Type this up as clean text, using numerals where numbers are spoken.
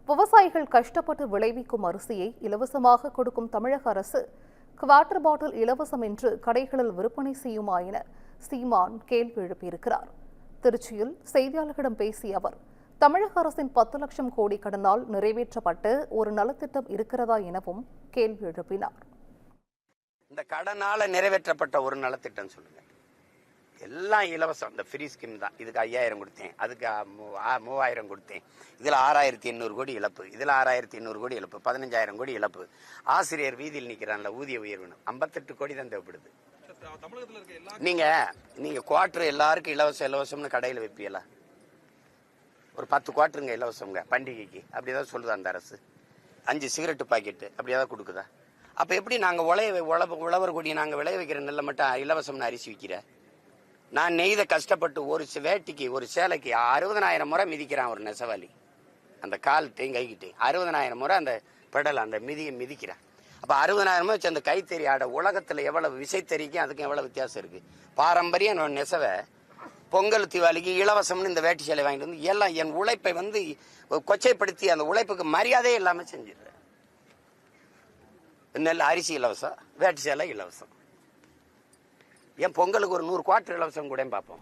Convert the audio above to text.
விவசாயிகள் கஷ்டப்பட்டு விளைவிக்கும் அரிசியை இலவசமாக கொடுக்கும் தமிழக அரசு குவார்டர் பாட்டில் இலவசம் என்று கடைகளில் விற்பனை செய்யுமா என சீமான் கேள்வி எழுப்பியிருக்கிறார். திருச்சியில் செய்தியாளர்களிடம் பேசிய அவர், தமிழக அரசின் 10 லட்சம் கோடி கடனால் நிறைவேற்றப்பட்டு ஒரு நலத்திட்டம் இருக்கிறதா எனவும் கேள்வி எழுப்பினார். இந்த கடனால நிறைவேற்றப்பட்ட ஒரு நலத்திட்டம் சொல்லுங்க. எல்லாம் இலவசம். இந்த ஃப்ரீ ஸ்கீம் தான். இதுக்கு 5000 கொடுத்தேன், அதுக்கு 3000 கொடுத்தேன், இதில் 6800 கோடி இழப்பு, இதில் 6800 கோடி இழப்பு, 15000 கோடி இழப்பு. ஆசிரியர் வீதியில் நிற்கிறான்ல, ஊதிய உயர்வுன்னு 58 கோடி தான் தேவைப்படுது. நீங்க குவார்டர் எல்லாருக்கும் இலவசம்னு கடையில் வைப்பீங்களா? ஒரு 10 குவார்டருங்க இலவசம்ங்க பண்டிகைக்கு, அப்படிதான் சொல்லுதா அந்த அரசு? 5 சிகரெட்டு பாக்கெட்டு அப்படியாவது கொடுக்குதா? அப்ப எப்படி நாங்க உழவர் கொடி நாங்க விளைய வைக்கிற நெல்லை மட்டும் இலவசம்னு அரிசி விற்கிற? நான் நெய்த கஷ்டப்பட்டு ஒரு வேட்டிக்கு ஒரு சேலைக்கு 60000 முறை மிதிக்கிறான் ஒரு நெசவாளி. அந்த கால் கைக்கிட்டு 60000 முறை அந்த பெடல் அந்த மிதிக்கிறான். அப்ப 60000 முறை அந்த கைத்தறி ஆட உலகத்துல எவ்வளவு விசைத்தறிக்கும் அதுக்கும் எவ்வளவு வித்தியாசம் இருக்கு. பாரம்பரிய நெசவை பொங்கல் தீபாவளிக்கு இலவசம்னு இந்த வேட்டி சேலை வாங்கிட்டு வந்து எல்லாம் என் உழைப்பை கொச்சைப்படுத்தி அந்த உழைப்புக்கு மரியாதையே இல்லாம செஞ்சிடுறேன். நெல் அரிசி இலவசம், வேட்டி சேலை இலவசம். என் பொங்கலுக்கு ஒரு 100 குவார்டர் இலவசம் கூட பார்ப்போம்.